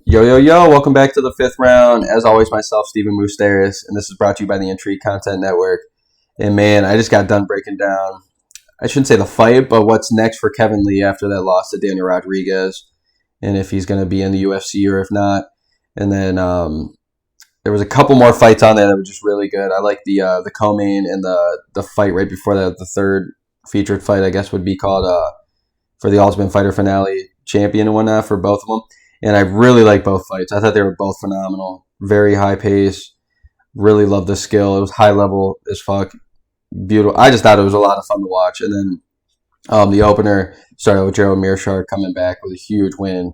Yo, yo, yo, welcome back to the fifth round. As always, myself, Stephen Moustaris, and this is brought to you by the Intrigue Content Network. And man, I just got done breaking down, I shouldn't say the fight, but what's next for Kevin Lee after that loss to Daniel Rodriguez, and if he's going to be in the UFC or if not. And then there was a couple more fights on there that were just really good. I like the co-main and the fight right before that, the third featured fight, I guess would be called for the Ultimate Fighter finale champion and whatnot for both of them. And I really like both fights. I thought they were both phenomenal. Very high pace. Really loved the skill. It was high level as fuck. Beautiful. I just thought it was a lot of fun to watch. And then the opener started with GERALD MEERSCHAERT coming back with a huge win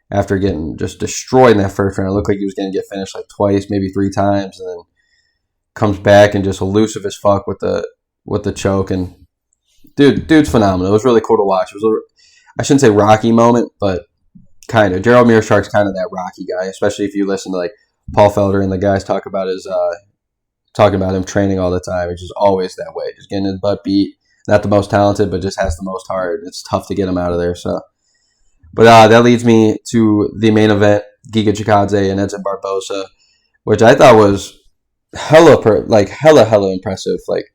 after getting just destroyed in that first round. It looked like he was going to get finished like twice, maybe three times, and then comes back and just elusive as fuck with the choke. And dude's phenomenal. It was really cool to watch. It was I shouldn't say rocky moment, but kind of. GERALD MEERSCHAERT's kind of that Rocky guy, especially if you listen to like Paul Felder and the guys talk about talking about him training all the time. It's just always that way, just getting his butt beat. Not the most talented, but just has the most heart. It's tough to get him out of there. So, but that leads me to the main event: Giga Chikadze and Edson Barboza, which I thought was hella impressive. Like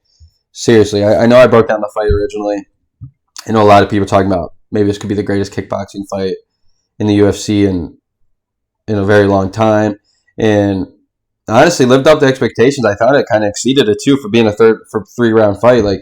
seriously, I know I broke down the fight originally. I know a lot of people talking about maybe this could be the greatest kickboxing fight in the UFC in a very long time, and honestly lived up to expectations. I thought it kind of exceeded it too for being a 3 round fight. Like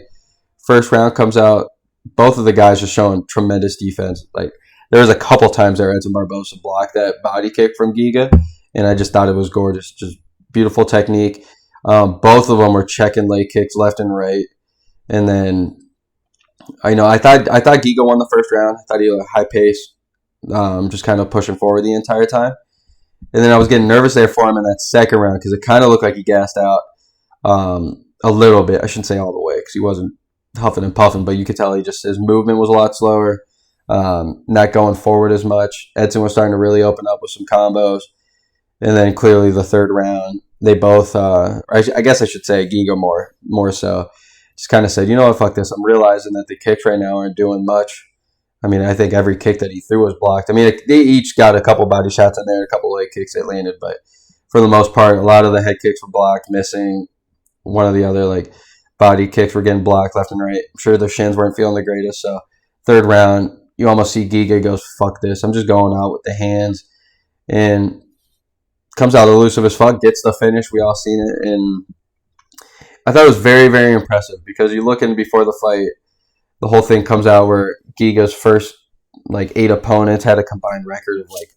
first round comes out, both of the guys are showing tremendous defense. Like there was a couple times there Edson Barboza blocked that body kick from Giga, and I just thought it was gorgeous, just beautiful technique. Both of them were checking leg kicks left and right, and then I thought Giga won the first round. I thought he had a high pace. Just kind of pushing forward the entire time. And then I was getting nervous there for him in that second round because it kind of looked like he gassed out a little bit. I shouldn't say all the way because he wasn't huffing and puffing, but you could tell his movement was a lot slower, not going forward as much. Edson was starting to really open up with some combos. And then clearly the third round, they both, I guess I should say Giga more so, just kind of said, you know what, fuck this. I'm realizing that the kicks right now aren't doing much. I mean, I think every kick that he threw was blocked. I mean, they each got a couple body shots in there, a couple leg kicks that landed, but for the most part, a lot of the head kicks were blocked, missing. One of the other like body kicks were getting blocked left and right. I'm sure their shins weren't feeling the greatest. So third round, you almost see Giga goes, fuck this. I'm just going out with the hands. And comes out elusive as fuck, gets the finish. We all seen it. And I thought it was very, very impressive because you look in before the fight, the whole thing comes out where Giga's first like 8 opponents had a combined record of like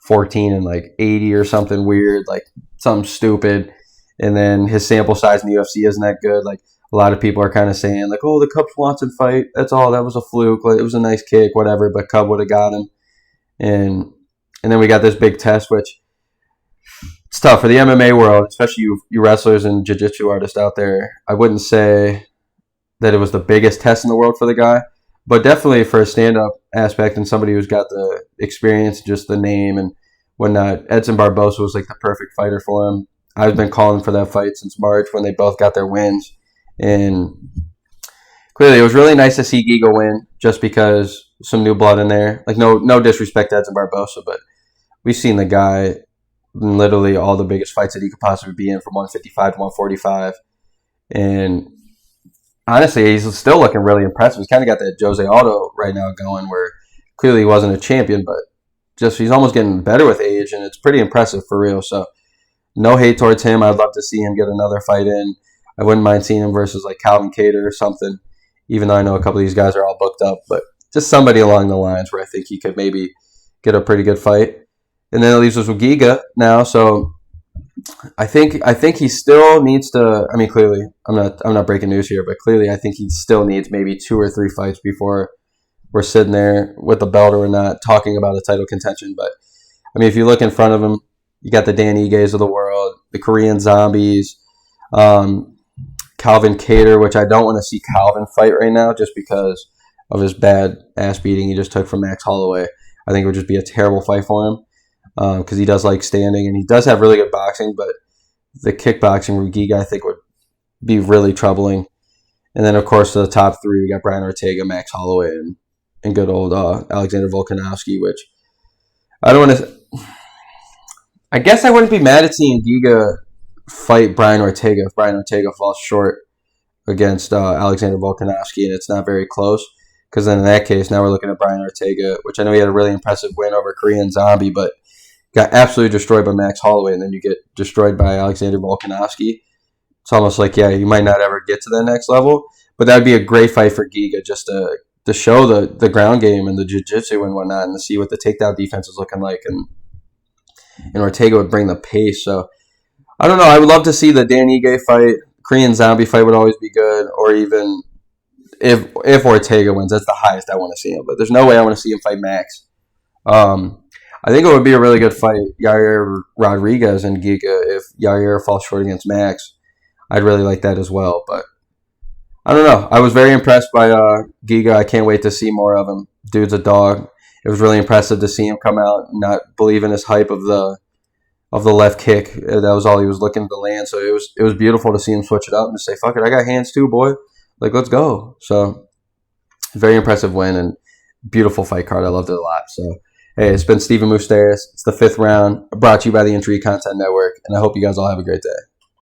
14 and like 80 or something weird, like something stupid. And then his sample size in the UFC isn't that good. Like a lot of people are kind of saying like, oh, the Cub Swanson fight, that's all. That was a fluke. Like, it was a nice kick, whatever. But Cub would have got him. And then we got this big test, which it's tough for the MMA world, especially you wrestlers and jiu-jitsu artists out there. I wouldn't say that it was the biggest test in the world for the guy, but definitely for a stand-up aspect and somebody who's got the experience, just the name and whatnot. Edson Barboza was like the perfect fighter for him. I've been calling for that fight since March when they both got their wins, and clearly it was really nice to see Giga win just because some new blood in there. Like no disrespect to Edson Barboza, but we've seen the guy in literally all the biggest fights that he could possibly be in, from 155 to 145, and honestly, he's still looking really impressive. He's kind of got that Jose Aldo right now going, where clearly he wasn't a champion, but just he's almost getting better with age, and it's pretty impressive for real. So no hate towards him. I'd love to see him get another fight in. I wouldn't mind seeing him versus like Calvin Kattar or something, even though I know a couple of these guys are all booked up, but just somebody along the lines where I think he could maybe get a pretty good fight. And then it leaves us with Giga now, so I think he still needs to. I mean, clearly, I'm not breaking news here, but clearly, I think he still needs maybe 2 or 3 fights before we're sitting there with the belt or not talking about a title contention. But I mean, if you look in front of him, you got the Dan Iges of the world, the Korean Zombies, Calvin Kattar, which I don't want to see Calvin fight right now just because of his bad ass beating he just took from Max Holloway. I think it would just be a terrible fight for him. Because he does like standing, and he does have really good boxing, but the kickboxing with Giga, I think, would be really troubling. And then, of course, to the top 3, we got Brian Ortega, Max Holloway, and good old Alexander Volkanovski, which I don't want to... I guess I wouldn't be mad at seeing Giga fight Brian Ortega if Brian Ortega falls short against Alexander Volkanovski and it's not very close. Because then in that case, now we're looking at Brian Ortega, which I know he had a really impressive win over Korean Zombie, but got absolutely destroyed by Max Holloway, and then you get destroyed by Alexander Volkanovski. It's almost like, yeah, you might not ever get to that next level, but that would be a great fight for Giga just to show the ground game and the jiu-jitsu and whatnot and to see what the takedown defense is looking like. And Ortega would bring the pace. So, I don't know. I would love to see the Dan Ige fight. Korean Zombie fight would always be good, or even if Ortega wins, that's the highest I want to see him. But there's no way I want to see him fight Max. I think it would be a really good fight, Yair Rodriguez and Giga. If Yair falls short against Max, I'd really like that as well. But I don't know. I was very impressed by Giga. I can't wait to see more of him. Dude's a dog. It was really impressive to see him come out and not believe in his hype of the left kick. That was all he was looking to land. So it was beautiful to see him switch it up and say, "Fuck it, I got hands too, boy. Like, let's go." So very impressive win and beautiful fight card. I loved it a lot. So hey, it's been Stephen Moustaris. It's the 5th round, brought to you by the Intrigue Content Network, and I hope you guys all have a great day.